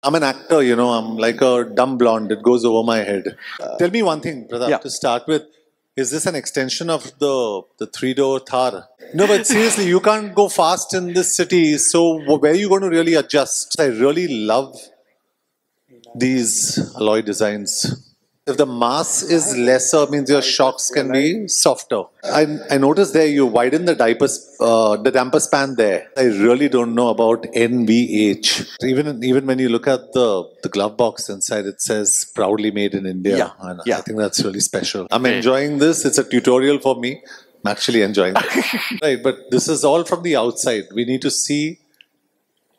I'm an actor, you know, I'm like a dumb blonde. It goes over my head. Tell me one thing, brother, to start with. Is this an extension of the three-door Thar? No, but seriously, you can't go fast in this city. So where are you going to really adjust? I really love these alloy designs. If the mass is lesser, means your shocks can be softer. I noticed there you widen the the damper span there. I really don't know about NVH. Even when you look at the glove box inside, it says proudly made in India. Yeah. And I think that's really special. I'm enjoying this. It's a tutorial for me. I'm actually enjoying it. Right, but this is all from the outside. We need to see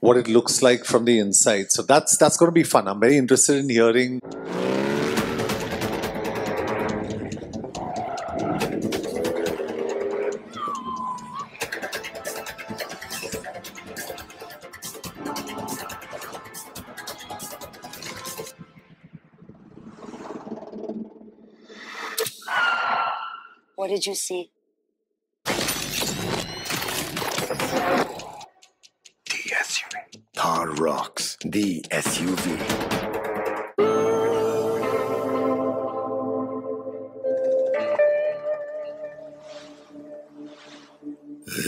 what it looks like from the inside. So that's going to be fun. I'm very interested in hearing. What did you see? The SUV. Thar ROXX, the SUV.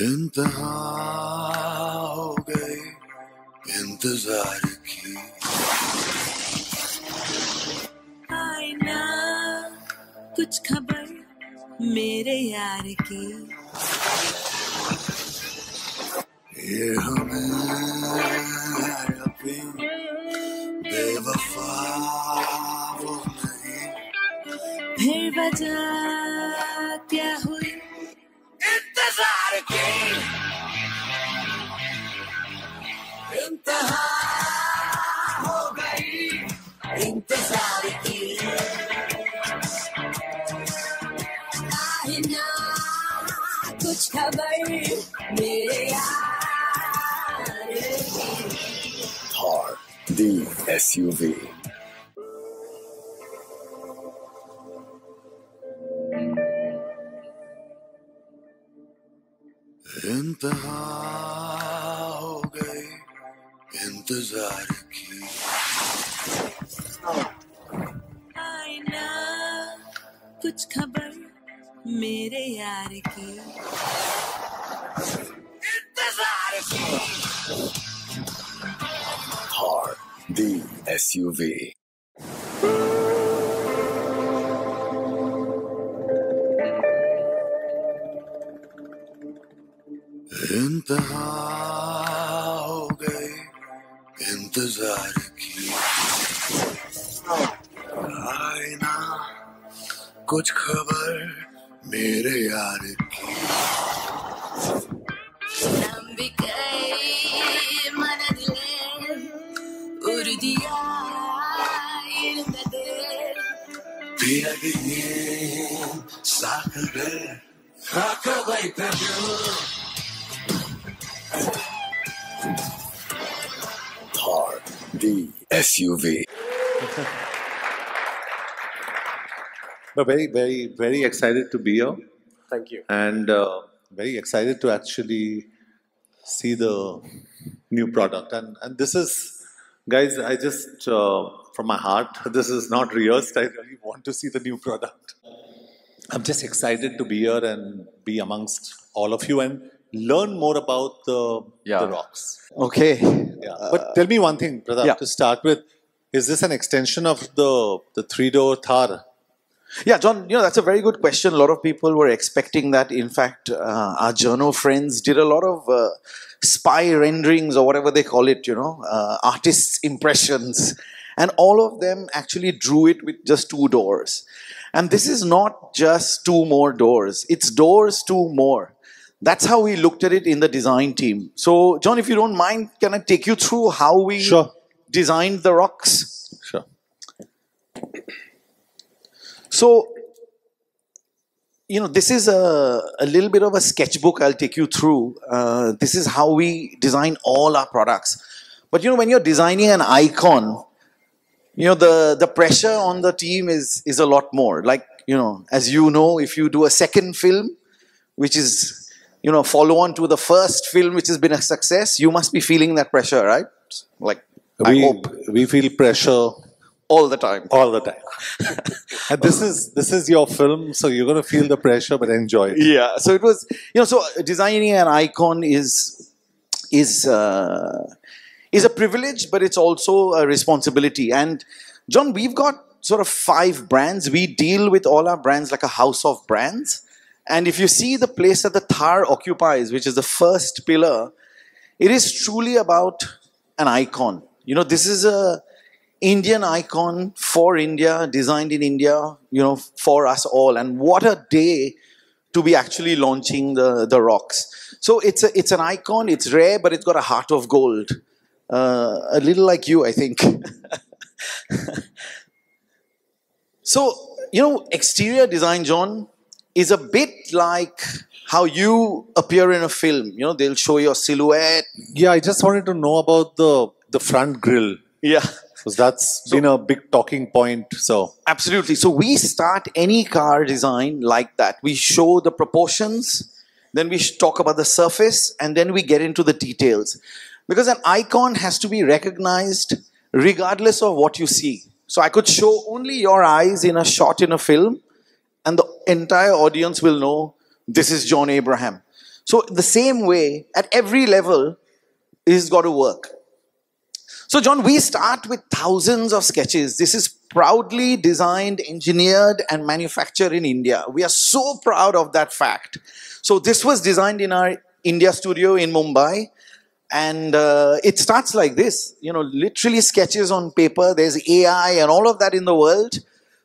इंतहा हो गई इंतजार की आईना कुछ खबर मेरे यार की ये हमें अपनी बेवफा वो नहीं फिर वजह क्या हुई इंतजार की इंतहा हो गई इंतजार की आईना कुछ खबर मेरे यार की Thar, the SUV. इंतहा हो गई इंतजार की आईना कुछ खबर मेरे यार की इंतजार की Thar, the SUV. इंतहा हो गई इंतजार की आईना कुछ खबर मेरे यार की நம்பிக்கை மனதிலே உறுதியாய் இருந்தது பிறகு சாக்குகள் காக்க வைத்தது Thar, the SUV. But very excited to be here. Thank you. And very excited to actually see the new product. And this is, guys, I just, from my heart, this is not rehearsed. I really want to see the new product. I'm just excited to be here and be amongst all of you and learn more about the ROXX. Okay. Yeah. But tell me one thing, brother, to start with. Is this an extension of the three-door Thar? Yeah, John, you know, that's a very good question. A lot of people were expecting that. In fact, our journo friends did a lot of spy renderings or whatever they call it, you know, artists' impressions. And all of them actually drew it with just 2 doors. And this is not just 2 more doors. It's doors 2 more. That's how we looked at it in the design team. So, John, if you don't mind, can I take you through how we designed the ROXX? Sure. So, you know, this is a little bit of a sketchbook I'll take you through. This is how we design all our products. But, you know, when you're designing an icon, you know, the pressure on the team is a lot more. Like, you know, as you know, if you do a second film, which is, you know, follow on to the first film, which has been a success, you must be feeling that pressure, right? Like, I hope. We feel pressure All the time. all the time. And this is your film, so you're going to feel the pressure, but enjoy it. Yeah. So it was, so designing an icon is a privilege, but it's also a responsibility. And John, we've got sort of 5 brands. We deal with all our brands like a house of brands. And if you see the place that the Thar occupies, which is the first pillar, it is truly about an icon. This is a Indian icon for India, designed in India, for us all. And what a day to be actually launching the ROXX. So it's an icon, it's rare, but it's got a heart of gold. A little like you, I think. So, exterior design, John, is a bit like how you appear in a film. They'll show your silhouette. Yeah, I just wanted to know about the front grille. Yeah. Because that's been a big talking point. So absolutely. So we start any car design like that. We show the proportions, then we talk about the surface, and then we get into the details. Because an icon has to be recognized regardless of what you see. So I could show only your eyes in a shot in a film, and the entire audience will know this is John Abraham. So the same way, at every level, it's got to work. So John, we start with thousands of sketches. This is proudly designed, engineered, and manufactured in India. We are so proud of that fact. So this was designed in our India studio in Mumbai. And it starts like this, literally sketches on paper. There's AI and all of that in the world.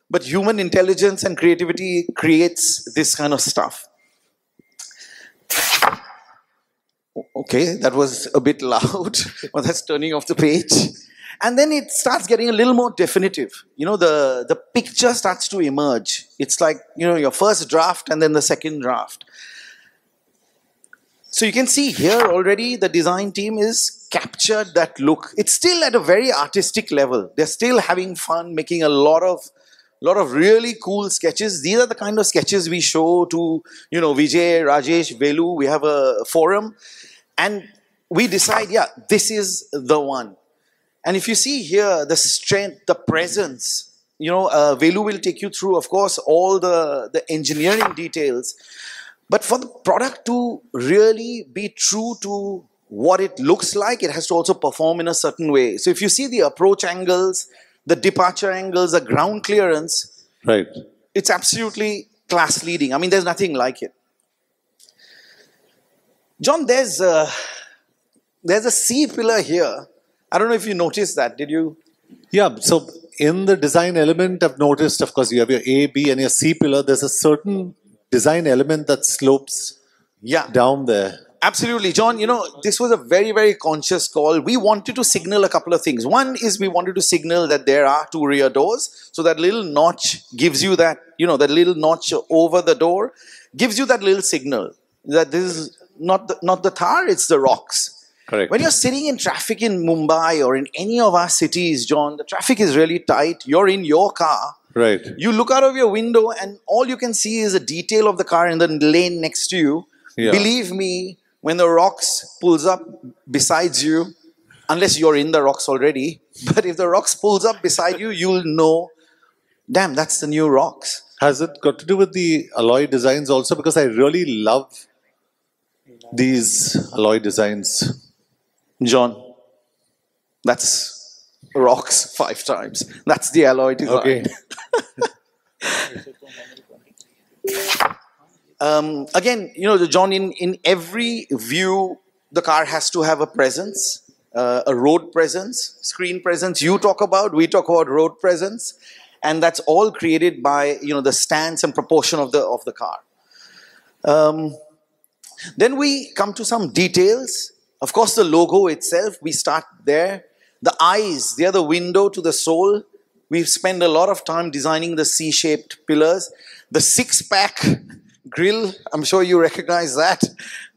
But human intelligence and creativity creates this kind of stuff. Okay, that was a bit loud. Well, that's turning off the page. And then it starts getting a little more definitive. The picture starts to emerge. It's like, your first draft and then the second draft. So you can see here already the design team is captured that look. It's still at a very artistic level. They're still having fun, making a lot of really cool sketches. These are the kind of sketches we show to, Vijay, Rajesh, Velu. We have a forum. And we decide, yeah, this is the one. And if you see here, the strength, the presence, Velu will take you through, of course, all the engineering details. But for the product to really be true to what it looks like, it has to also perform in a certain way. So if you see the approach angles, the departure angles, the ground clearance, right, it's absolutely class leading. I mean, there's nothing like it. John, there's a C pillar here. I don't know if you noticed that. Did you? Yeah, so in the design element, I've noticed, of course, you have your A, B, and your C pillar. There's a certain design element that slopes down there. Absolutely. John, this was a very, very conscious call. We wanted to signal a couple of things. One is we wanted to signal that there are 2 rear doors. So that little notch gives you that, that little notch over the door gives you that little signal that this is not the Thar, it's the ROXX. Correct. When you're sitting in traffic in Mumbai or in any of our cities, John, the traffic is really tight. You're in your car. Right. You look out of your window and all you can see is a detail of the car in the lane next to you. Yeah. Believe me, when the ROXX pulls up beside you, unless you're in the ROXX already, but if the ROXX pulls up beside you, you'll know, damn, that's the new ROXX. Has it got to do with the alloy designs also? Because I really love these alloy designs. John, that's ROXX 5 times. That's the alloy design. Okay. Again, John, in every view, the car has to have a presence, a road presence, screen presence. You talk about, we talk about road presence. And that's all created by, the stance and proportion of the car. Then we come to some details. Of course, the logo itself, we start there. The eyes, they are the window to the soul. We've spent a lot of time designing the C-shaped pillars. The 6-pack grill, I'm sure you recognize that.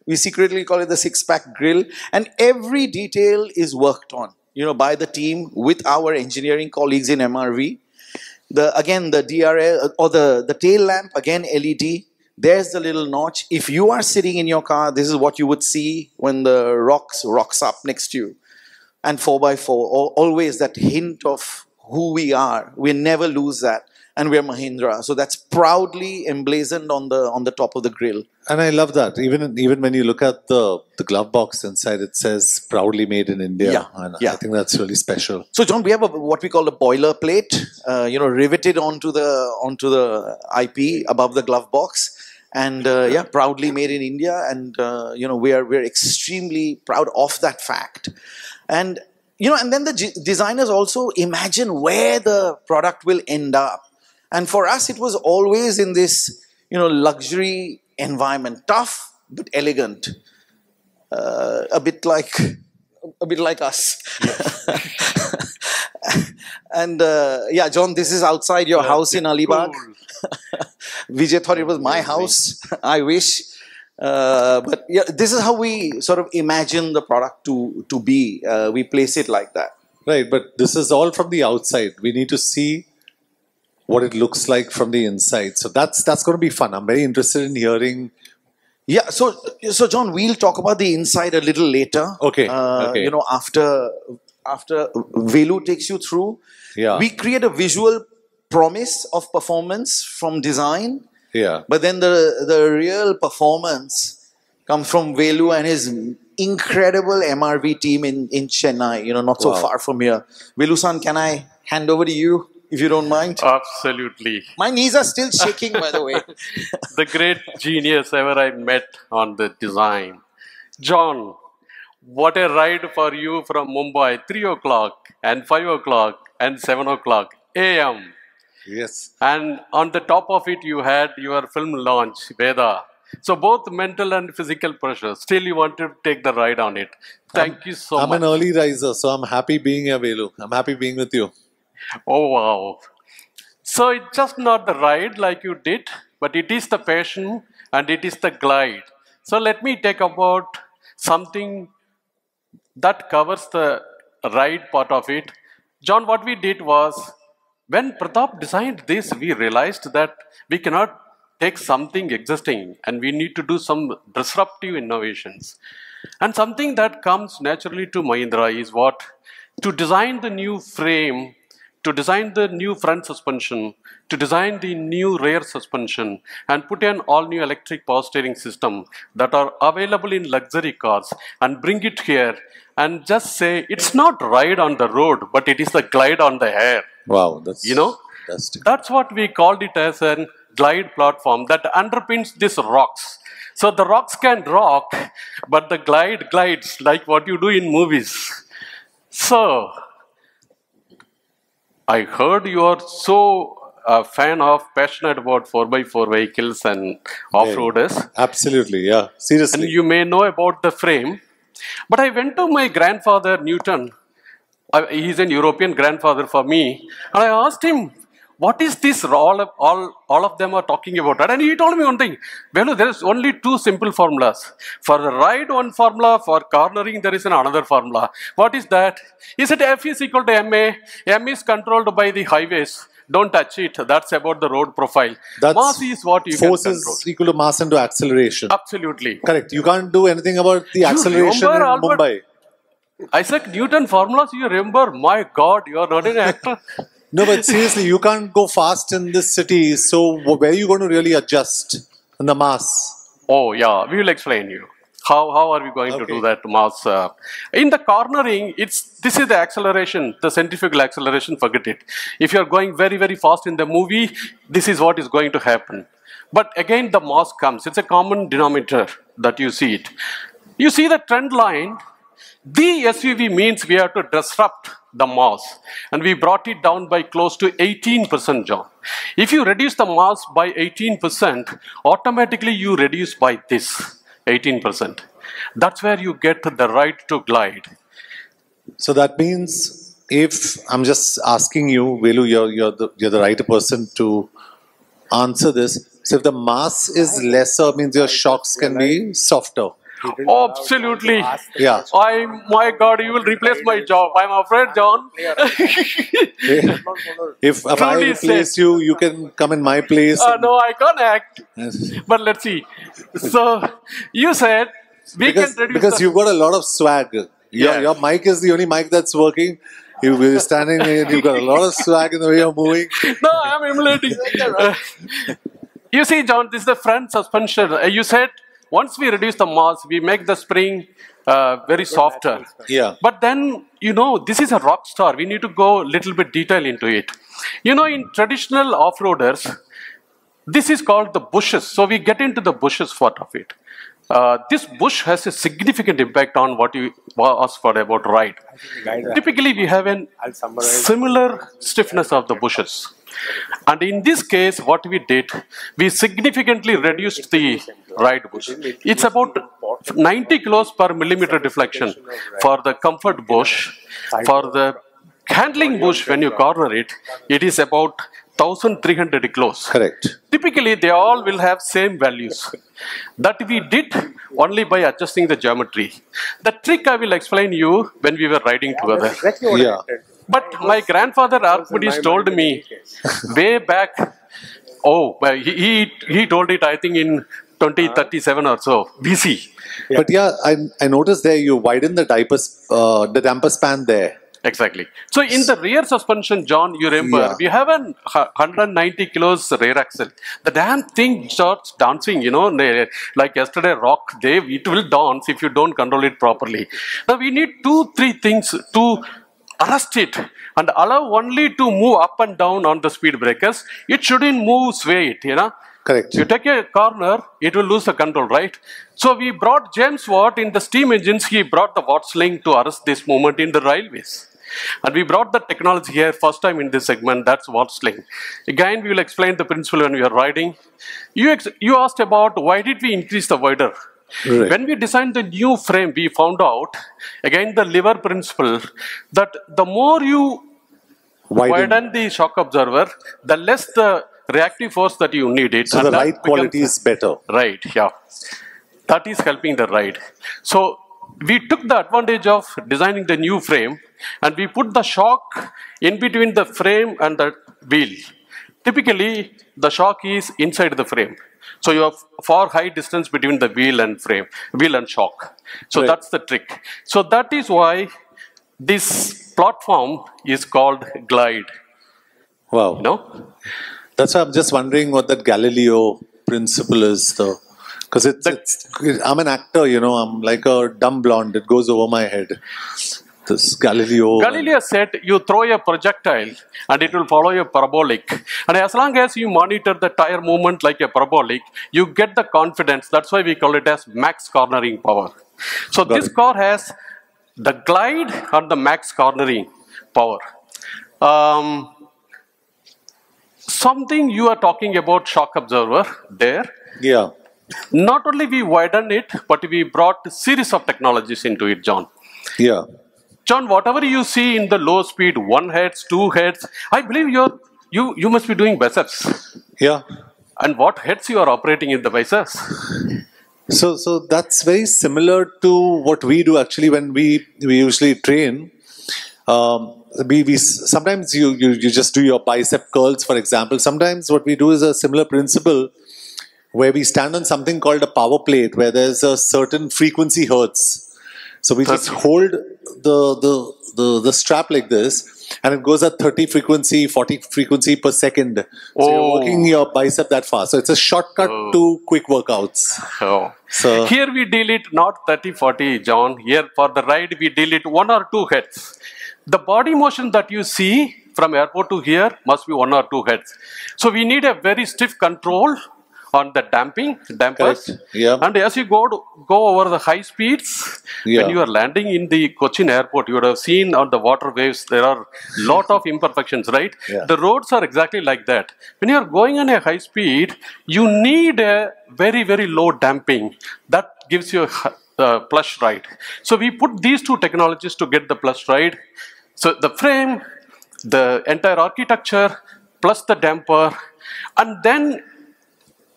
We secretly call it the 6-pack grill. And every detail is worked on, by the team with our engineering colleagues in MRV. Again, the DRL or the tail lamp, again, LED. There's the little notch. If you are sitting in your car, this is what you would see when the ROXX rocks up next to you. and 4x4, always that hint of who we are. We never lose that. And we're Mahindra. So that's proudly emblazoned on the top of the grill. And I love that. Even when you look at the glove box inside, it says proudly made in India. Yeah, And yeah. I think that's really special. So John, we have what we call a boilerplate, riveted onto the IP above the glove box. And proudly made in India. And we're extremely proud of that fact. And and then the designers also imagine where the product will end up. And for us, it was always in this, luxury environment, tough but elegant, a bit like us. And John, this is outside your house in Alibag. Cool. Vijay thought it was my house. I wish. But this is how we sort of imagine the product to be. We place it like that. Right, but this is all from the outside. We need to see what it looks like from the inside. So that's going to be fun. I'm very interested in hearing. Yeah, so John, we'll talk about the inside a little later. Okay. After Velu takes you through, we create a visual promise of performance from design. Yeah. But then the real performance comes from Velu and his incredible MRV team in Chennai, not so far from here. Velu-san, can I hand over to you, if you don't mind? Absolutely. My knees are still shaking, by the way. The great genius ever I met on the design. John, what a ride for you from Mumbai, 3 o'clock and 5 o'clock and 7 o'clock a.m. Yes. And on the top of it, you had your film launch, Veda. So both mental and physical pressure. Still, you want to take the ride on it. Thank you so much. I'm an early riser, so I'm happy being here, Velu. I'm happy being with you. Oh, wow. So it's just not the ride like you did, but it is the passion and it is the glide. So let me take about something that covers the ride part of it. John, what we did was, when Pratap designed this, we realized that we cannot take something existing and we need to do some disruptive innovations. And something that comes naturally to Mahindra is what? To design the new frame, to design the new front suspension, to design the new rear suspension, and put an all-new electric power steering system that are available in luxury cars and bring it here and just say, it's not ride on the road, but it is the glide on the air. Wow, that's fantastic. That's what we called it as a glide platform that underpins this ROXX. So the ROXX can rock, but the glide glides like what you do in movies. So I heard you are so passionate about 4x4 vehicles and off-roaders. Absolutely, yeah. Seriously. And you may know about the frame. But I went to my grandfather, Newton. He's an European grandfather for me. And I asked him, what is this all of them are talking about? And he told me one thing. Well, there is only two simple formulas. For the ride, one formula. For cornering, there is another formula. What is that? He said F is equal to MA. M is controlled by the highways. Don't touch it. That's about the road profile. That's mass is what you can control. Force is equal to mass into acceleration. Absolutely. Correct. You can't do anything about the acceleration in Mumbai. Isaac Newton formulas, you remember? My God, you are not an actor. No, but seriously, you can't go fast in this city. So where are you going to really adjust in the mass? Oh, yeah. We will explain you. How are we going to do that mass? In the cornering, this is the acceleration, the centrifugal acceleration, forget it. If you are going very, very fast in the movie, this is what is going to happen. But again, the mass comes. It's a common denominator that you see it. You see the trend line. The SUV means we have to disrupt the mass. And we brought it down by close to 18%, John. If you reduce the mass by 18%, automatically you reduce by this. 18%. That's where you get the right to glide. So that means, if I'm just asking you, Velu, you're the right person to answer this. So if the mass is lesser, means your shocks can be softer. Absolutely. Yeah. My God, you will replace my job. I'm afraid, John. If I replace you, you can come in my place. No, I can't act. But let's see. So, you said we can reduce because you've got a lot of swag. Your mic is the only mic that's working. You're standing and you've got a lot of swag in the way you're moving. No, I'm emulating. You see, John, this is the front suspension. You said once we reduce the mass, we make the spring very softer. Yeah. But then, you know, this is a rock star. We need to go a little bit detail into it. You know, in traditional off-roaders, this is called the bushes. So we get into the bushes part of it. This bush has a significant impact on what you asked for about ride. Typically, we have a similar stiffness of the bushes. And in this case, what we did, we significantly reduced the ride bush. It's about 90 kilos per millimeter deflection for the comfort bush. For the handling bush, when you corner it, it is about 1300 kilos. Correct. Typically, they all will have same values. That we did only by adjusting the geometry. The trick I will explain you when we were riding together. Yeah. But my grandfather Archimedes told me way back, he told it I think in 2037 or so, BC. But yeah, I noticed there you widen the damper span there. Exactly. So in the rear suspension, John, you remember, we have an 190 kilos rear axle. The damn thing starts dancing, you know, like yesterday rock, it will dance if you don't control it properly. Now we need 2-3 things to arrest it and allow only to move up and down on the speed breakers. It shouldn't move, sway it, you know. Correct. You take a corner, it will lose the control, right? So we brought James Watt in the steam engines, he brought the Watt sling to arrest this movement in the railways. And we brought the technology here first time in this segment, that's Watt sling. Again, we will explain the principle when we are riding. You asked about why did we increase the wider? Right. When we designed the new frame, we found out, again the lever principle, that the more you widen the shock absorber, the less the reactive force that you need it. So the ride quality is better. Right, yeah. That is helping the ride. So we took the advantage of designing the new frame and we put the shock in between the frame and the wheel. Typically, the shock is inside the frame. So you have far high distance between the wheel and shock. So that's the trick. So that is why this platform is called glide. Wow. You know? That's why I'm just wondering what that Galileo principle is, though. Because I'm an actor, you know, I'm like a dumb blonde. It goes over my head. This Galileo said you throw a projectile and it will follow a parabolic. And as long as you monitor the tire movement like a parabolic, you get the confidence. That's why we call it as max cornering power. So this car has the glide and the max cornering power. Something you are talking about shock absorber there. Yeah. Not only we widened it, but we brought a series of technologies into it, John. Yeah. John, whatever you see in the low speed, 1 heads, 2 heads, I believe you must be doing biceps. Yeah. And what heads you are operating in the biceps? So that's very similar to what we do actually when we usually train. Sometimes you just do your bicep curls, for example. Sometimes what we do is a similar principle where we stand on something called a power plate where there's a certain frequency hertz. So we just hold the strap like this and it goes at 30 frequency, 40 frequency per second. So you're working your bicep that fast. So it's a shortcut to quick workouts. So here we deal it not 30, 40, John. Here for the ride we deal it 1 or 2 heads. The body motion that you see from airport to here must be 1 or 2 heads. So we need a very stiff control on the dampers. Yeah. And as you go over the high speeds, when you are landing in the Cochin airport, you would have seen on the water waves, there are lot of imperfections, right? Yeah. The roads are exactly like that. When you are going on a high speed, you need a very, very low damping. That gives you a plush ride. So we put these 2 technologies to get the plush ride. So the frame, the entire architecture, plus the damper, and then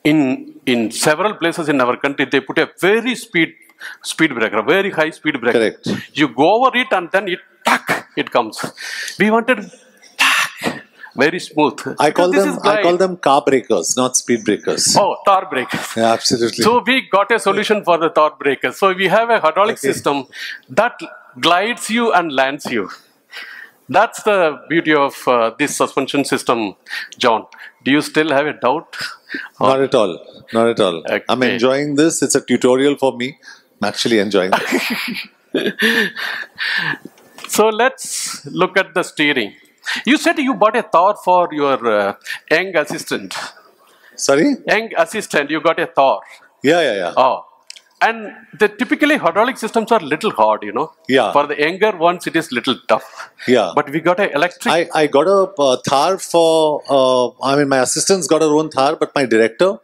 in several places in our country, they put a very speed breaker, a very high speed breaker. Correct. You go over it and then it comes. We wanted Very smooth. I call Because them I call them car breakers, not speed breakers. Oh, Thar breakers. Yeah, absolutely. So we got a solution for the Thar breakers. So we have a hydraulic system that glides you and lands you. That's the beauty of this suspension system, John. Do you still have a doubt? Not at all. Not at all. Okay. I'm enjoying this. It's a tutorial for me. I'm actually enjoying it. So let's look at the steering. You said you bought a Thar for your young assistant. Sorry? Young assistant, you got a Thar. Yeah. Oh. And the typically hydraulic systems are little hard, you know. Yeah. For the younger ones, it is little tough. Yeah. But we got an electric. I got a Thar for, my assistant's got her own Thar, but my director,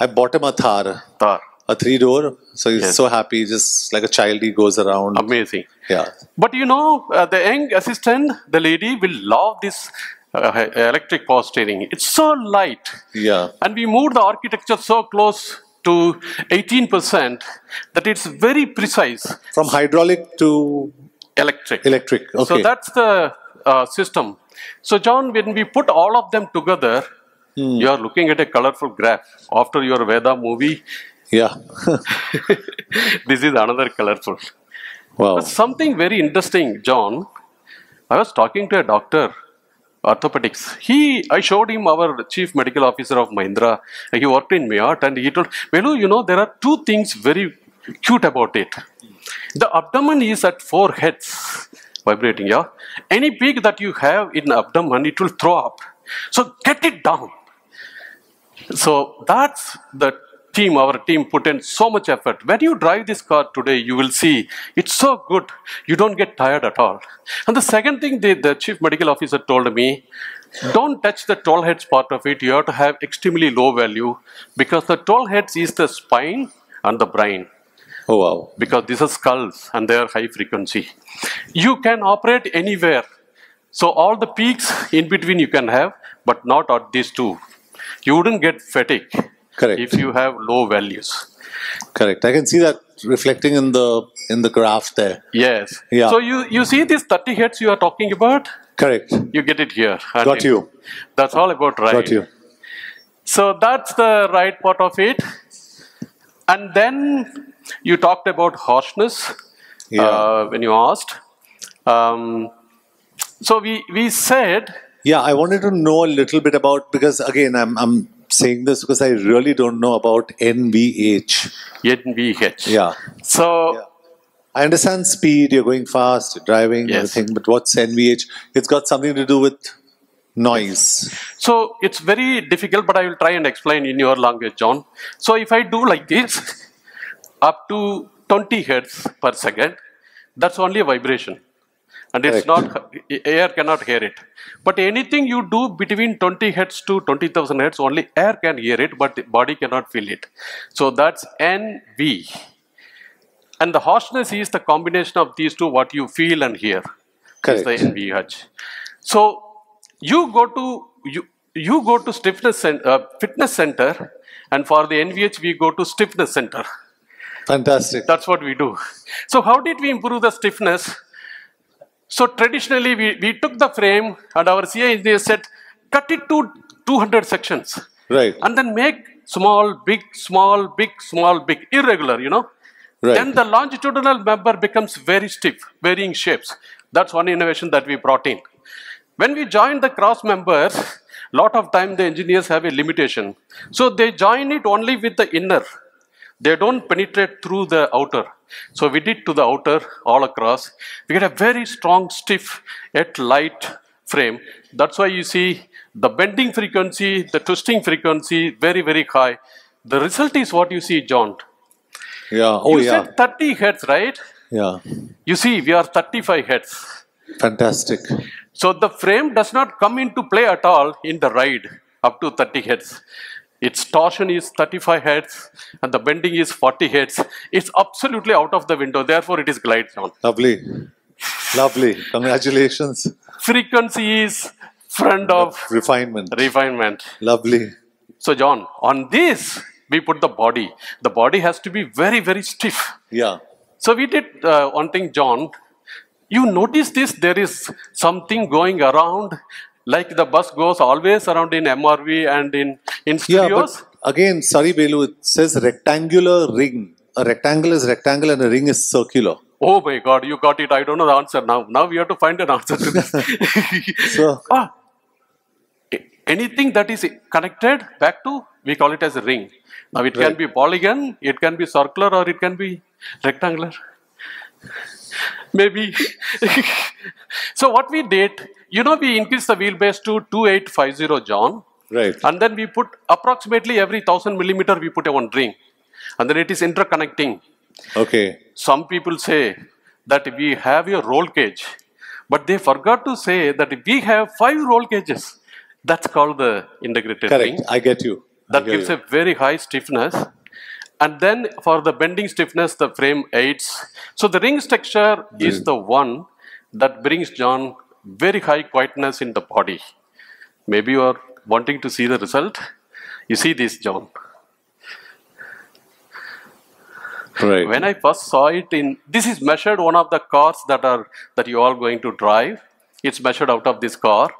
I bought him a Thar. Thar. A 3-door. So he's Yes. so happy, just like a child, he goes around. Amazing. Yeah. But you know, the young assistant, the lady will love this electric power steering. It's so light. Yeah. And we moved the architecture so close to 18% that it's very precise. From hydraulic to Electric. electric. Okay. So that's the system. So John, when we put all of them together, you are looking at a colorful graph. After your Veda movie, Yeah. this is another colorful. Wow. But something very interesting, John. I was talking to a doctor, orthopedics. I showed him our chief medical officer of Mahindra. He worked in Mayot, and he told, Velu, you know, there are two things very cute about it. The abdomen is at 4 heads vibrating, yeah. Any peak that you have in abdomen, it will throw up. So get it down. So that's the team, our team put in so much effort. When you drive this car today, you will see it's so good. You don't get tired at all. And the second thing the chief medical officer told me, don't touch the 12 heads part of it. You have to have extremely low value because the 12 heads is the spine and the brain. Oh, wow. Because these are skulls and they are high frequency. You can operate anywhere. So all the peaks in between you can have, but not at these two. You wouldn't get fatigue. Correct. If you have low values. Correct. I can see that reflecting in the graph there. Yes. Yeah. So you see these 30 heads you are talking about? Correct. You get it here. Got you. That's all about ride. Got you. So that's the ride part of it. And then you talked about harshness when you asked. So we said... Yeah, I wanted to know a little bit about, because again, I'm saying this because I really don't know about NVH. NVH. Yeah. So I understand speed, you're going fast, you're driving, Yes. everything, but what's NVH? It's got something to do with noise. So it's very difficult, but I will try and explain in your language, John. So if I do like this, up to 20 hertz per second, that's only a vibration. And it's not, air cannot hear it. But anything you do between 20 hertz to 20,000 hertz, only air can hear it, but the body cannot feel it. So that's NV. And the harshness is the combination of these two, what you feel and hear. Correct. Is the NVH. So you go to fitness center, and for the NVH we go to stiffness center. Fantastic. That's what we do. So how did we improve the stiffness? So traditionally we took the frame and our CA engineer said, cut it to 200 sections. Right. And then make small, big, small, big, small, big, irregular, you know. Right. Then the longitudinal member becomes very stiff, varying shapes. That's one innovation that we brought in. When we join the cross members, lot of time the engineers have a limitation. So they join it only with the inner. They don't penetrate through the outer. So we did to the outer all across. We get a very strong, stiff, yet light frame. That's why you see the bending frequency, the twisting frequency, very, very high. The result is what you see, John. Yeah. Oh, You yeah. said 30 hertz, right? Yeah. You see, we are 35 hertz. Fantastic. So the frame does not come into play at all in the ride up to 30 hertz. Its torsion is 35 hertz and the bending is 40 hertz. It's absolutely out of the window. Therefore, it is glide down. Lovely. Lovely. Congratulations. Frequency is front of Refinement. refinement. Lovely. So, John, on this, we put the body. The body has to be very, very stiff. Yeah. So we did one thing, John. You notice this, there is something going around Like the bus goes always around in MRV and in studios. Yeah, but again, sorry, Belu, it says rectangular ring. A rectangle is rectangle and a ring is circular. Oh my God, you got it. I don't know the answer now. Now we have to find an answer to this. So, Anything that is connected back to, we call it as a ring. Now it can be polygon, it can be circular, or it can be rectangular. Maybe. So what we did, we increased the wheelbase to 2850, John. right. And then we put approximately every 1000 millimeter, we put a one ring. And then it is interconnecting. Okay. Some people say that we have a roll cage, but they forgot to say that we have 5 roll cages. That's called the integrated ring. Correct. I get you. That gives a very high stiffness. And then for the bending stiffness, the frame aids. So the ring structure is the one that brings, John, very high quietness in the body. Maybe you are wanting to see the result. You see this, John. Right. When I first saw it this is measured one of the cars that you are going to drive. It's measured out of this car.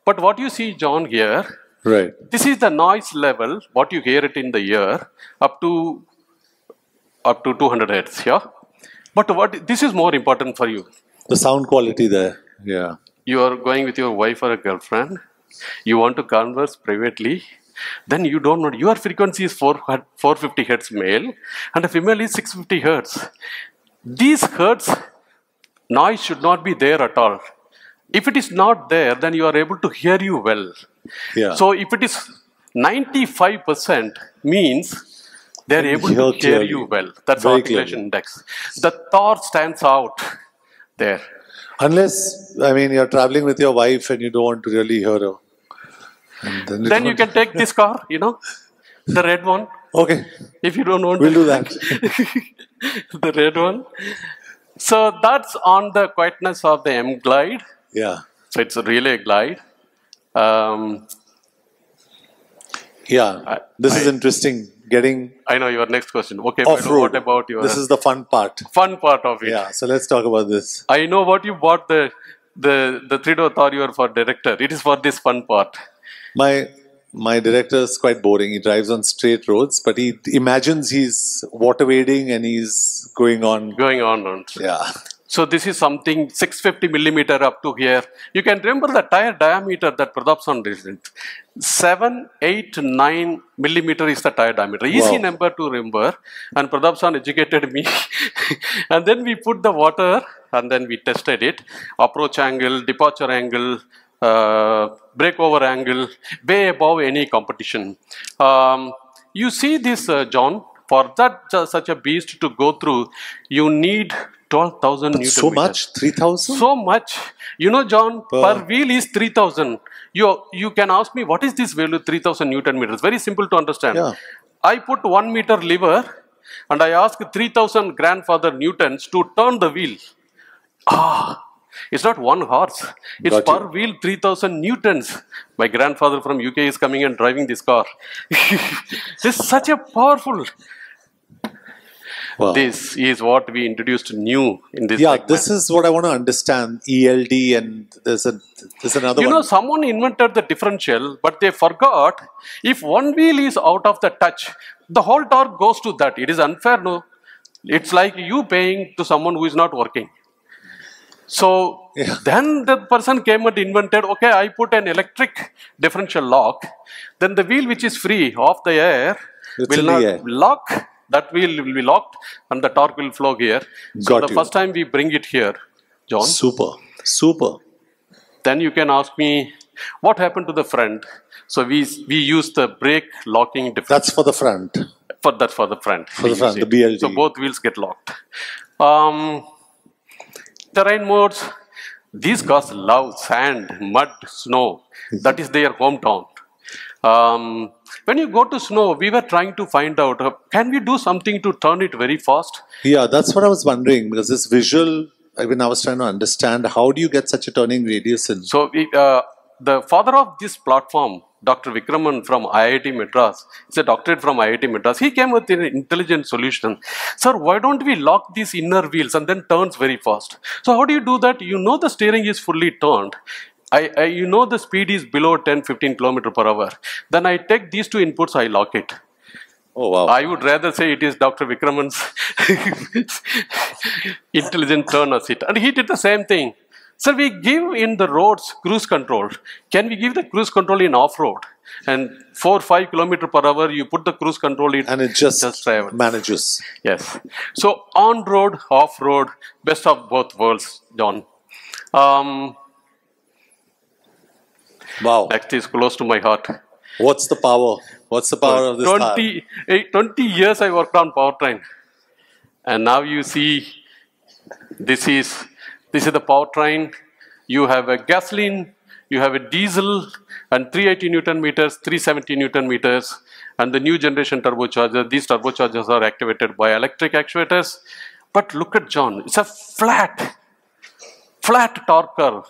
But what you see, John, here, right. this is the noise level, what you hear it in the ear, up to 200 hertz, yeah? But this is more important for you. The sound quality there, yeah. You are going with your wife or a girlfriend, you want to converse privately, then you don't know, your frequency is 450 hertz male, and a female is 650 hertz. These hertz, noise should not be there at all. If it is not there, then you are able to hear you well. Yeah. So if it is 95% means they are able to hear you well. That's articulation index. The Thar stands out there. Unless, I mean, you're traveling with your wife and you don't want to really hear her. And then you can take this car, the red one. Okay. If you don't want we'll do that. The red one. So that's on the quietness of the M Glide. Yeah. So it's really a glide. This is interesting. I know your next question. Okay, off-road. What about your... This is the fun part. Fun part of it. Yeah, so let's talk about this. I know what you bought the 3-door Thar for director. It is for this fun part. My director is quite boring. He drives on straight roads, but he imagines he's water wading and he's going on. Yeah. So this is something 650 millimeter up to here. You can remember the tire diameter that Pratapsan did. 7, 8, 9 millimeter is the tire diameter. Easy number to remember. And Pratapsan educated me. And then we put the water and then we tested it. Approach angle, departure angle, breakover angle, way above any competition. You see this, John, for that such a beast to go through, you need 12,000 Newton. So much? 3,000? So much. John, per wheel is 3,000. You can ask me, what is this value, 3,000 Newton meters? Very simple to understand. Yeah. I put 1 meter lever and I ask 3,000 grandfather Newtons to turn the wheel. It's not 1 horse. It's per wheel 3,000 Newtons. My grandfather from UK is coming and driving this car. This is such a powerful... Wow. This is what we introduced new in this segment. This is what I want to understand. ELD and there's another one. Someone invented the differential, but they forgot if one wheel is out of the touch, the whole torque goes to that. It is unfair, no? It's like you paying to someone who is not working. So then the person came and invented, okay, I put an electric differential lock, then the wheel which is free off the air will not lock. That wheel will be locked and the torque will flow here. So the first time we bring it here, John. Super. Then you can ask me, what happened to the front? So we use the brake locking differential. That's for the front. That's for the front. For the front, the BLD. So both wheels get locked. Terrain modes. These cars love sand, mud, snow. That is their hometown. When you go to snow, we were trying to find out, can we do something to turn it very fast? Yeah, that's what I was wondering, because this visual, I was trying to understand, how do you get such a turning radius in? So, the father of this platform, Dr. Vikraman from IIT Madras, it's a doctorate from IIT Madras, he came with an intelligent solution. Sir, why don't we lock these inner wheels and then turns very fast? So how do you do that? The steering is fully turned. you know the speed is below 10-15 km per hour. Then I take these two inputs, I lock it. Oh, wow. I would rather say it is Dr. Vikraman's intelligent turn of it. And he did the same thing. So we give in the roads cruise control. Can we give the cruise control in off-road? And 4-5 km per hour, you put the cruise control in. And it just travels. manages. Yes. So on-road, off-road, best of both worlds, John. Wow. Next is close to my heart. What's the power? What's the power of this Thar? 20 years I worked on powertrain. And now you see, this is the powertrain. You have a gasoline, you have a diesel, and 380 Newton meters, 370 Newton meters, and the new generation turbocharger. These turbochargers are activated by electric actuators. But look at John, it's a flat torque curve.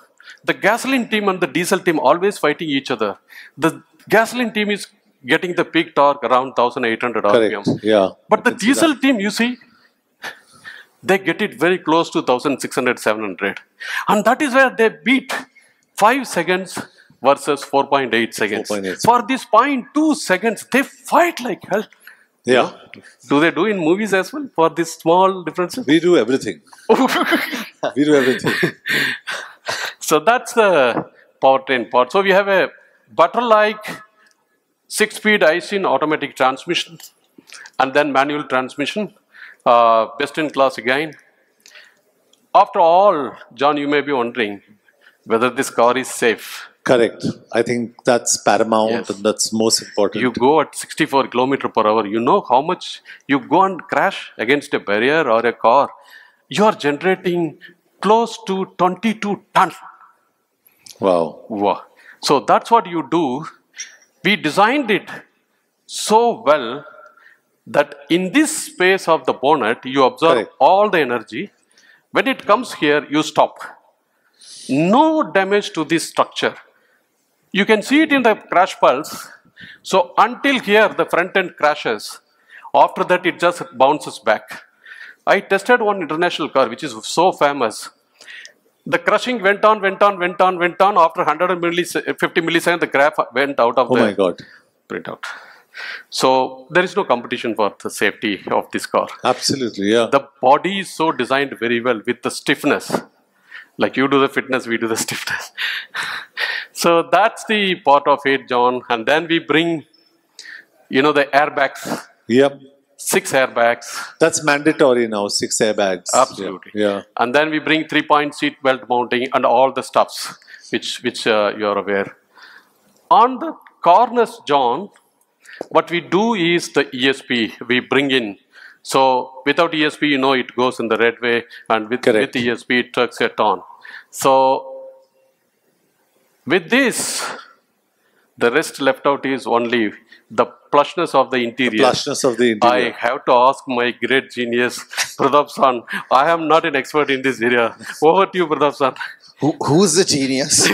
The gasoline team and the diesel team always fighting each other. The gasoline team is getting the peak torque around 1800 RPM. Correct. Yeah. But the diesel team, you see, they get it very close to 1600, 700. And that is where they beat 5 seconds versus 4.8 seconds. 4.8. For this 0.2 seconds, they fight like hell. Yeah. You know? Do they do in movies as well for these small differences? We do everything. We do everything. So that's the powertrain part. So we have a butter-like 6-speed IC automatic transmission and then manual transmission. Best in class again. After all, John, you may be wondering whether this car is safe. Correct. I think that's paramount Yes. and that's most important. You go at 64 km per hour, you know how much you go and crash against a barrier or a car. You are generating close to 22 tons. Wow. Wow. So that's what you do. We designed it so well that in this space of the bonnet, you absorb Correct. all the energy. When it comes here, you stop. No damage to this structure. You can see it in the crash pulse. So until here, the front end crashes. After that, it just bounces back. I tested one international car, which is so famous. The crushing went on. After 150 milliseconds, the graph went out of Oh the my God. printout. So there is no competition for the safety of this car. Absolutely. Yeah. The body is so designed very well with the stiffness. Like you do the fitness, we do the stiffness. So that's the part of it, John. And then we bring, the airbags. Yep. 6 airbags. That's mandatory now, 6 airbags. Absolutely. Yeah. And then we bring 3-point seat belt mounting and all the stuffs which you are aware. On the corners, John, what we do is the ESP we bring in. So without ESP, it goes in the red way, and with ESP, it trucks it on. So with this, the rest left out is only the plushness of the interior. The plushness of the interior. I have to ask my great genius, Pradap San. I am not an expert in this area. Over to you, Pradap San. Who's the genius?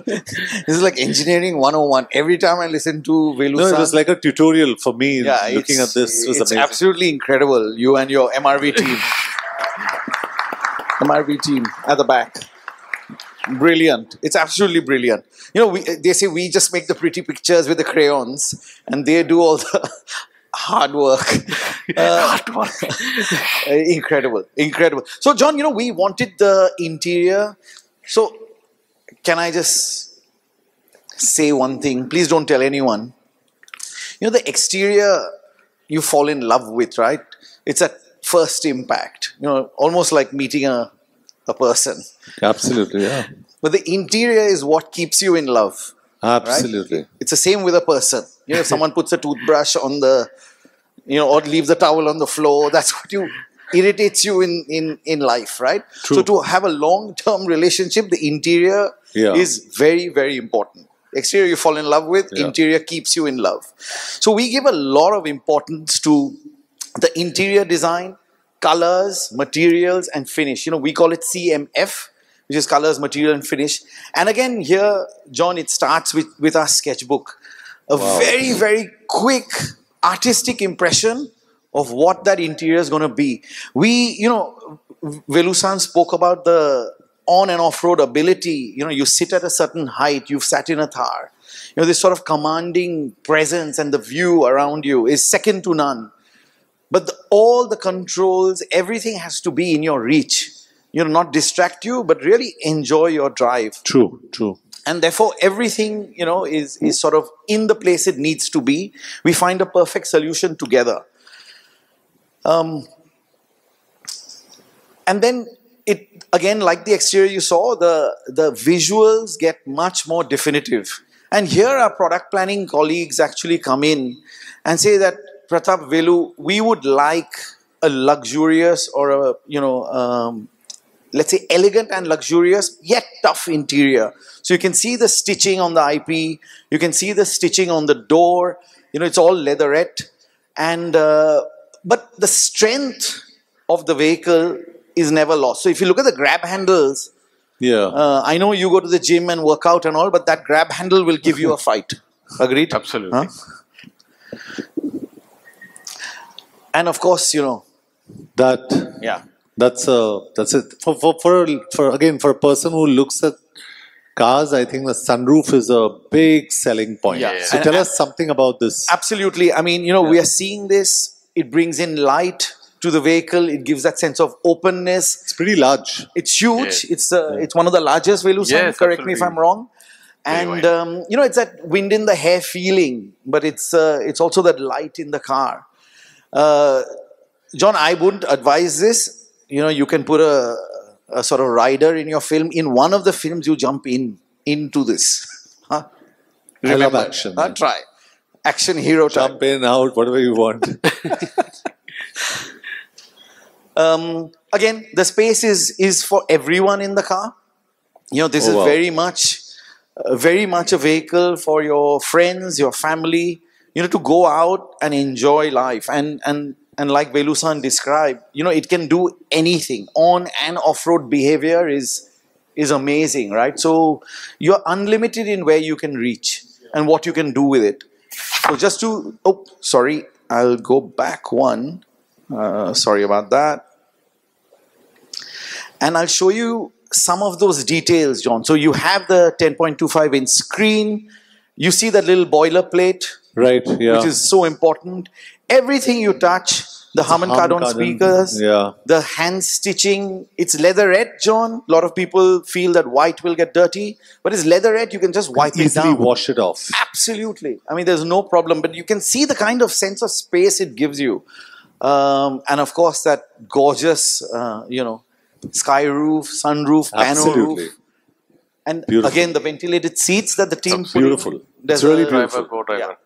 This is like engineering 101. Every time I listen to Velu No, it San, was like a tutorial for me. Looking at this was it's amazing. absolutely incredible. You and your MRV team. MRV team at the back. Brilliant. It's absolutely brilliant. They say we just make the pretty pictures with the crayons and they do all the hard work. Incredible. Incredible. So, John, we wanted the interior. So, can I just say one thing? Please don't tell anyone. The exterior you fall in love with, right? It's at first impact. Almost like meeting a person. Absolutely, yeah. But the interior is what keeps you in love. Absolutely. Right? It's the same with a person. If someone puts a toothbrush on the, or leaves the towel on the floor, that's what irritates you in life, right? True. So to have a long-term relationship, the interior is very, very important. Exterior you fall in love with, interior keeps you in love. So we give a lot of importance to the interior design, colors, materials, and finish. We call it CMF, which is colors, material, and finish. And again, here, John, it starts with our sketchbook. A very, very quick artistic impression of what that interior is going to be. We, Velu San spoke about the on and off-road ability. You sit at a certain height, you've sat in a Thar. This sort of commanding presence and the view around you is second to none. But all the controls, everything has to be in your reach. Not distract you, but really enjoy your drive. True, true. And therefore, everything, is sort of in the place it needs to be. We find a perfect solution together. And then, again, like the exterior you saw, the visuals get much more definitive. And here our product planning colleagues actually come in and say that, Pratap, Velu, we would like a luxurious or a, let's say elegant and luxurious, yet tough interior. So you can see the stitching on the IP, you can see the stitching on the door, it's all leatherette. And, but the strength of the vehicle is never lost. So if you look at the grab handles, I know you go to the gym and work out and all, but that grab handle will give you a fight. Agreed? Absolutely. Huh? And of course, That's it. For a person who looks at cars, I think the sunroof is a big selling point. Yeah. So tell us something about this. Absolutely. I mean, we are seeing this. It brings in light to the vehicle. It gives that sense of openness. It's pretty large. It's huge. Yes. It's one of the largest Velusan. Yes, correct me if I'm wrong. And it's that wind in the hair feeling, but it's also that light in the car. John, I wouldn't advise this. You can put a sort of rider in your film. In one of the films, you jump into this. Huh? I love action. Try. Action hero type. Jump in, out, whatever you want. Again, the space is for everyone in the car. This is very much a vehicle for your friends, your family, to go out and enjoy life. And like Velusan described, it can do anything. On and off-road behavior is amazing, right? So you're unlimited in where you can reach and what you can do with it. So just to, I'll go back one. Sorry about that. And I'll show you some of those details, John. So you have the 10.25 inch screen. You see that little boilerplate. Right, yeah. Which is so important. Everything you touch, the Harman Kardon speakers, the hand stitching, it's leatherette, John. A lot of people feel that white will get dirty, but it's leatherette, you can just wipe it easily down. wash it off. Absolutely. I mean, there's no problem, but you can see the kind of sense of space it gives you. And of course, that gorgeous, sky roof, sunroof, panel roof. And again, the ventilated seats that the team put beautiful. It's really beautiful.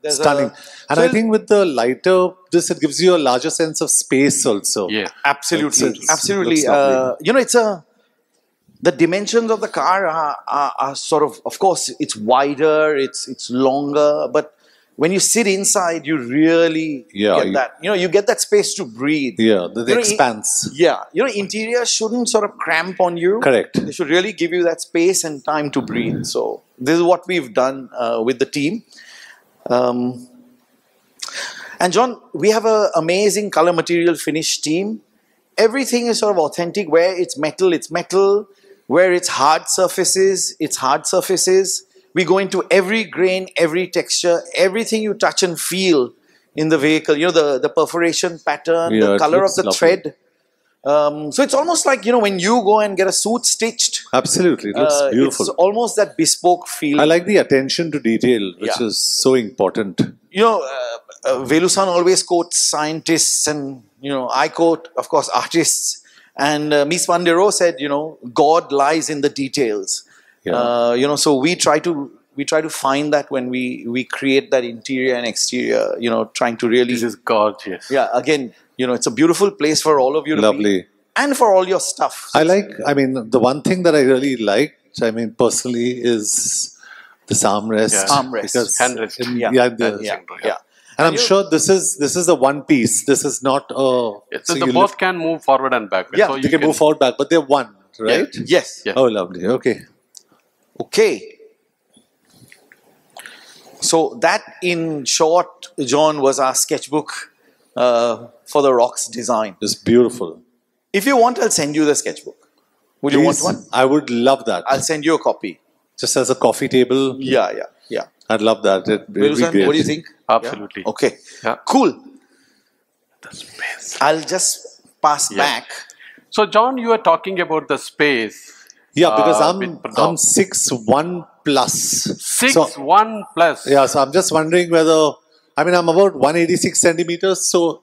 Stunning. And I think with the lighter, it gives you a larger sense of space also. Yeah, absolutely. Absolutely. The dimensions of the car are sort of course, it's wider, it's longer, but when you sit inside, you really get that. You get that space to breathe. Yeah, the expanse. Interior shouldn't sort of cramp on you. Correct. They should really give you that space and time to breathe. So this is what we've done with the team. And John, we have an amazing color material finish team. Everything is sort of authentic. Where it's metal, it's metal. Where it's hard surfaces, it's hard surfaces. We go into every grain, every texture, everything you touch and feel in the vehicle. The perforation pattern, the color of the thread. So it's almost like, when you go and get a suit stitched. Absolutely, it looks beautiful. It's almost that bespoke feel. I like the attention to detail, which is so important. Velusan always quotes scientists and, I quote, of course, artists. And Mies van der Rohe said, God lies in the details. So we try to find that when we create that interior and exterior, trying to really. This is gorgeous. Yeah, again, it's a beautiful place for all of you to be. And for all your stuff. The one thing that I really liked, personally, is this armrest. Yeah. Armrest. Handrest. And I'm sure this is the one piece. This is not a. So the both can move forward and backward. Yeah, so they can move forward, back, but they're one, right? Yes. Oh, lovely. Okay. So that, in short, John, was our sketchbook for the ROXX design. It's beautiful. If you want, I'll send you the sketchbook. Would you want one? I would love that. I'll send you a copy. Just as a coffee table. Yeah. I'd love that. It'd be great. What do you think? Absolutely. Yeah? Okay. Yeah. Cool. The space. I'll just pass back. So, John, you are talking about the space. Yeah, because with Pratap. I'm 6'1" plus. 6'1" plus. Yeah, so I'm just wondering whether, I'm about 186 centimeters. So,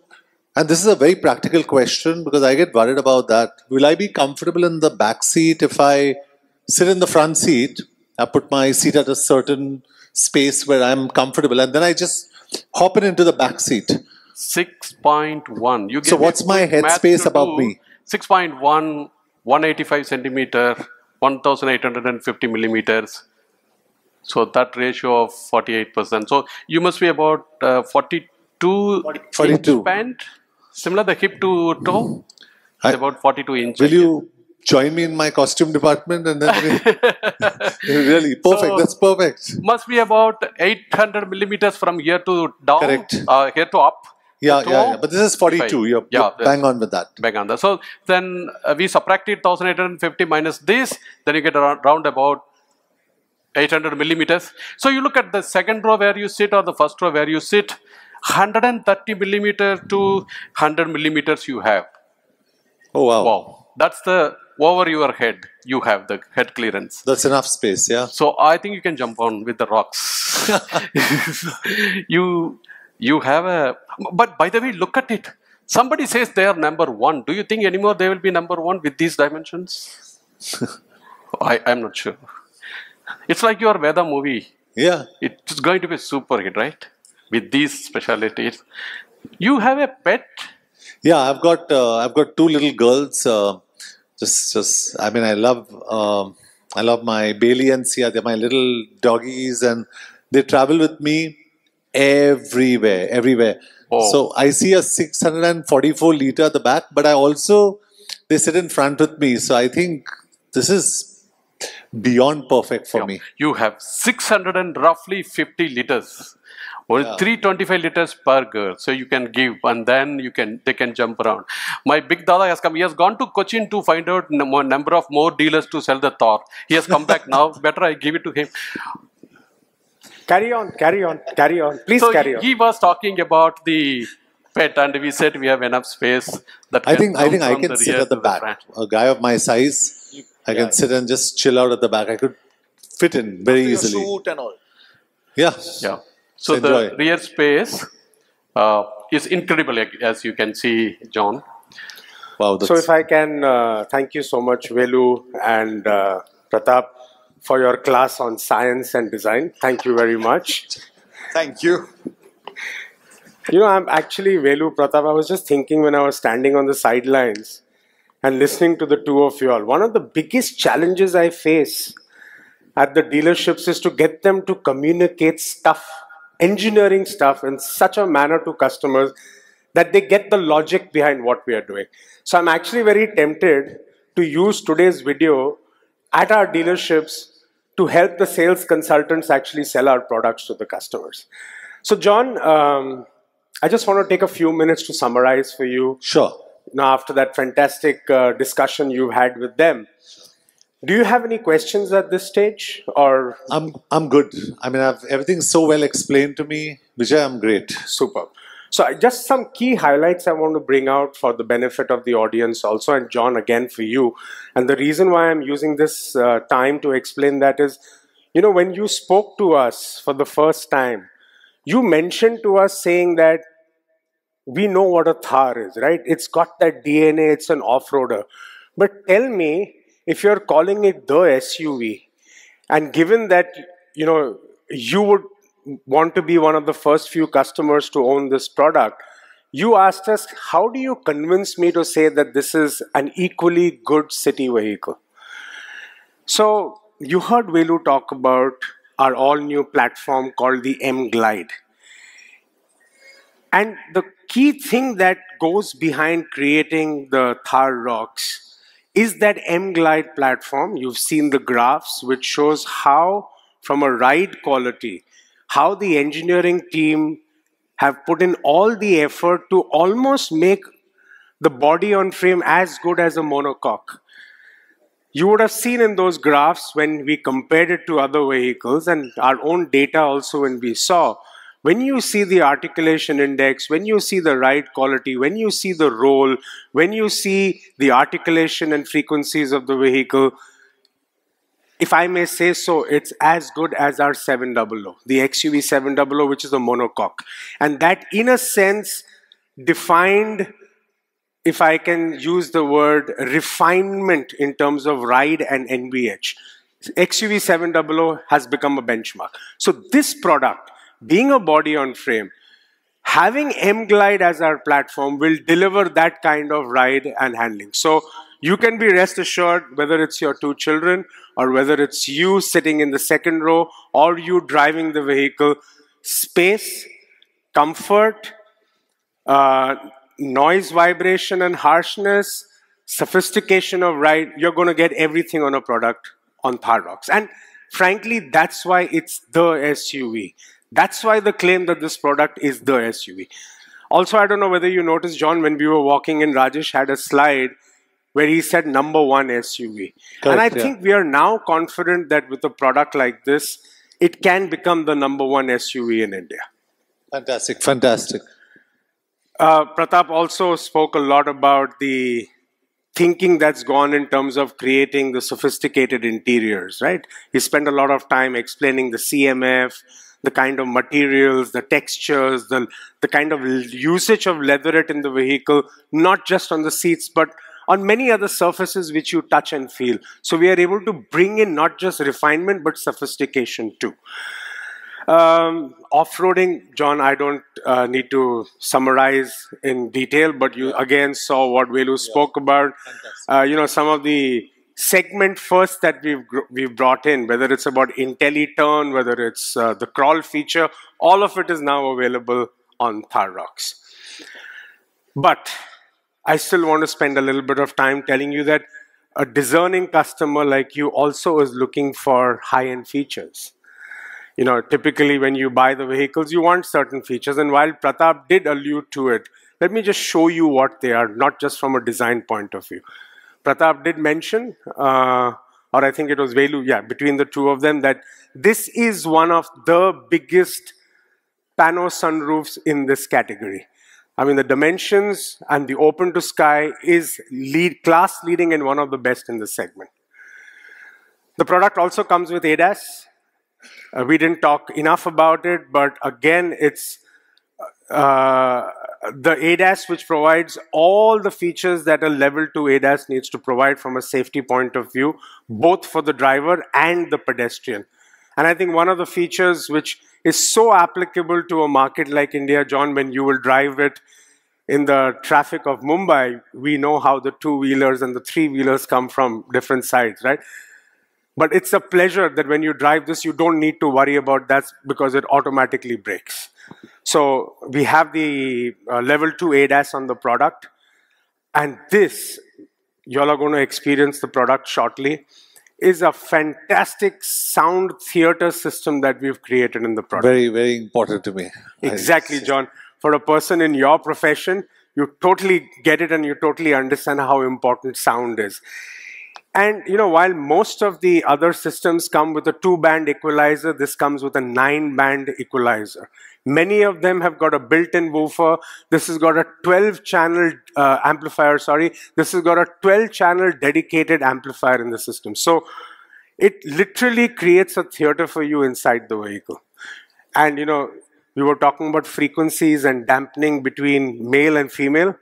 and this is a very practical question because I get worried about that. Will I be comfortable in the back seat if I sit in the front seat? I put my seat at a certain space where I'm comfortable, and then I just hop into the back seat. 6.1. You So what's my head space about me? 6.1, 185 centimeter, 1,850 millimeters. So that ratio of 48%. So you must be about 42 inch span. Similar the hip to toe. It's about 42 inches. Will you join me in my costume department and then really perfect? So, that's perfect. Must be about 800 millimeters from here to down. Correct. Here to up. Yeah. But this is 42. You're bang on with that. Bang on that. So then we subtracted 1,850 minus this. Then you get around about 800 millimeters. So you look at the second row where you sit or the first row where you sit. 130 millimeter to 100 millimeters you have. Oh, wow. Wow. That's the over your head. You have the head clearance. That's enough space, yeah. So I think you can jump on with the rocks. You have a... But by the way, look at it. Somebody says they are number one. Do you think anymore they will be number one with these dimensions? I'm not sure. It's like your Veda movie. Yeah. It's going to be super hit, right? With these specialities. You have a pet? Yeah, I've got two little girls. I love my Bailey and Sia. They're my little doggies, and they travel with me everywhere. Oh. So I see a 644 liter at the back, but they sit in front with me. So I think this is beyond perfect for me. You have 600 and roughly 50 liters. Or 325 liters per girl, so you can give, and then they can jump around. My big dada has come. He has gone to Cochin to find out number of more dealers to sell the Thar. He has come back now. Better I give it to him. Carry on. Please carry on. He was talking about the pet, and we said we have enough space. I think I can sit at the back. A guy of my size, I can sit and just chill out at the back. I could fit in very easily. Suit and all. Yeah. So the rear space is incredible, as you can see, John. Wow. So if I can, thank you so much, Velu and Pratap, for your class on science and design. Thank you very much. Thank you. I'm actually, Velu, Pratap, I was just thinking when I was standing on the sidelines and listening to the two of you all, one of the biggest challenges I face at the dealerships is to get them to communicate engineering stuff in such a manner to customers that they get the logic behind what we are doing. So I'm actually very tempted to use today's video at our dealerships to help the sales consultants actually sell our products to the customers. So John, I just want to take a few minutes to summarize for you. Sure. Now, after that fantastic discussion you've had with them, do you have any questions at this stage, or I'm good. Everything's so well explained to me. Vijay, I'm great. Superb. So just some key highlights I want to bring out for the benefit of the audience also, and John, again for you. And the reason why I'm using this time to explain that is, when you spoke to us for the first time, you mentioned to us saying that we know what a Thar is, right? It's got that DNA, it's an off-roader. But tell me, if you're calling it the SUV, and given that, you would want to be one of the first few customers to own this product, you asked us, how do you convince me to say that this is an equally good city vehicle? So you heard Velu talk about our all-new platform called the M Glide. And the key thing that goes behind creating the Thar ROXX is that M Glide platform. You've seen the graphs, which shows how, from a ride quality, how the engineering team have put in all the effort to almost make the body on frame as good as a monocoque. you would have seen in those graphs when we compared it to other vehicles and our own data also when we saw, when you see the articulation index, when you see the ride quality, when you see the roll, when you see the articulation and frequencies of the vehicle, if I may say so, it's as good as our 700, the XUV 700, which is a monocoque. And that, in a sense, defined, if I can use the word, refinement in terms of ride and NVH. XUV 700 has become a benchmark. So this product, being a body on frame, having M-Glide as our platform will deliver that kind of ride and handling. So you can be rest assured, whether it's your two children or whether it's you sitting in the second row or you driving the vehicle, space, comfort, noise, vibration and harshness, sophistication of ride, you're going to get everything on a product on Thar ROXX. And frankly, that's why it's the SUV. That's why the claim that this product is the SUV. Also, I don't know whether you noticed, John, when we were walking in, Rajesh had a slide where he said #1 SUV. Correct, and I think we are now confident that with a product like this, it can become the #1 SUV in India. Fantastic, fantastic. Pratap also spoke a lot about the thinking that's gone in terms of creating the sophisticated interiors, right? He spent a lot of time explaining the CMF, the kind of materials, the textures, the kind of usage of leatherette in the vehicle, not just on the seats, but on many other surfaces which you touch and feel. So we are able to bring in not just refinement, but sophistication too. Off-roading, John, I don't need to summarize in detail, but you again saw what Velu spoke about. You know, some of the segment first that we've brought in, whether it's about IntelliTurn, whether it's the crawl feature, all of it is now available on Thar ROXX. But I still want to spend a little bit of time telling you that a discerning customer like you also is looking for high-end features. You know, typically when you buy the vehicles, you want certain features. And while Pratap did allude to it, let me just show you what they are, not just from a design point of view. Pratap did mention, or I think it was Velu, yeah, between the two of them, that this is one of the biggest pano sunroofs in this category. I mean, the dimensions and the open to sky is class leading and one of the best in this segment. The product also comes with ADAS. We didn't talk enough about it, but again, it's the ADAS which provides all the features that a level 2 ADAS needs to provide from a safety point of view, both for the driver and the pedestrian. And I think one of the features which is so applicable to a market like India, John, when you will drive it in the traffic of Mumbai, we know how the two-wheelers and the three-wheelers come from different sides, right? But it's a pleasure that when you drive this, you don't need to worry about that because it automatically brakes. So we have the level 2 ADAS on the product. And this, y'all are going to experience the product shortly, is a fantastic sound theater system that we've created in the product. Very, very important to me. Exactly, John. For a person in your profession, you totally get it and you totally understand how important sound is. And, you know, while most of the other systems come with a 2-band equalizer, this comes with a 9-band equalizer. Many of them have got a built-in woofer. This has got a 12-channel amplifier, sorry. This has got a 12-channel dedicated amplifier in the system. So it literally creates a theater for you inside the vehicle. And, you know, we were talking about frequencies and dampening between male and female.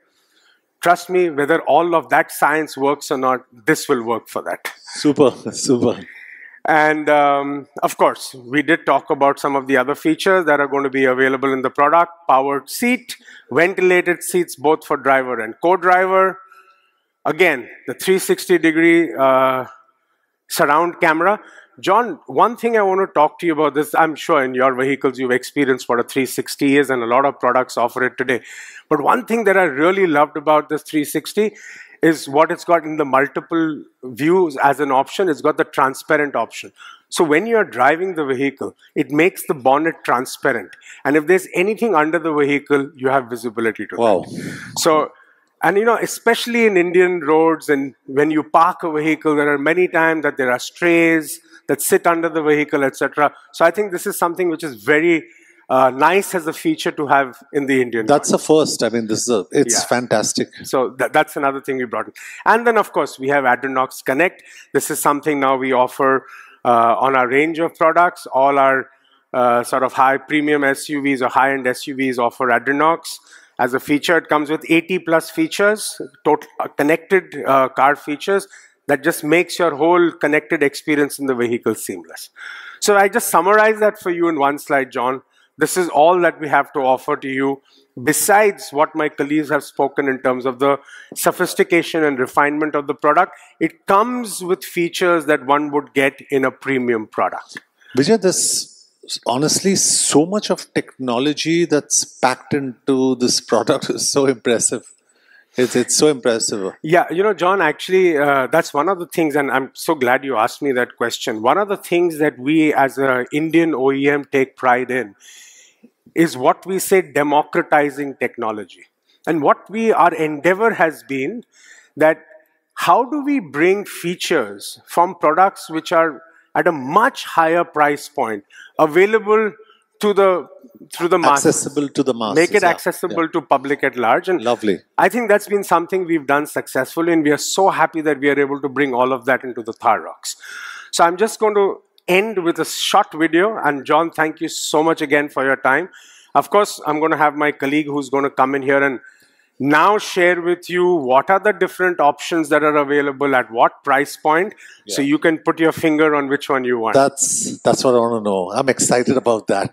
Trust me, whether all of that science works or not, this will work for that. Super, super. And of course, we did talk about some of the other features that are going to be available in the product. Powered seat, ventilated seats both for driver and co-driver. Again, the 360-degree surround camera. John, one thing I want to talk to you about this, I'm sure in your vehicles you've experienced what a 360 is and a lot of products offer it today. But one thing that I really loved about this 360 is what it's got in the multiple views as an option. It's got the transparent option. So when you're driving the vehicle, it makes the bonnet transparent. And if there's anything under the vehicle, you have visibility to wow. that. So And especially in Indian roads, and when you park a vehicle, there are many times that there are strays that sit under the vehicle, etc. So I think this is something which is very nice as a feature to have in the Indian That's context. a first. I mean, it's fantastic. So that's another thing we brought in. And then, of course, we have Entrepreneurship Connect. This is something now we offer on our range of products. All our sort of high premium SUVs or high-end SUVs offer Entrepreneurship as a feature. It comes with 80 plus features, total connected car features that just makes your whole connected experience in the vehicle seamless. So I just summarize that for you in one slide, John. This is all that we have to offer to you, besides what my colleagues have spoken in terms of the sophistication and refinement of the product. It comes with features that one would get in a premium product. Vijay, there's honestly so much of technology that's packed into this product. Is so impressive. It's so impressive. Yeah, John, actually, that's one of the things, and I'm so glad you asked me that question. One of the things that we as an Indian OEM take pride in is what we say democratizing technology. And what our endeavor has been that how do we bring features from products which are at a much higher price point available through the masses. Accessible to the masses. Make it accessible to public at large. And lovely. I think that's been something we've done successfully, and we are so happy that we are able to bring all of that into the Thar ROXX. So I'm just going to end with a short video. And John, thank you so much again for your time. Of course, I'm going to have my colleague who's going to come in here and now share with you what are the different options that are available at what price point, so you can put your finger on which one you want. That's what I want to know. I'm excited about that.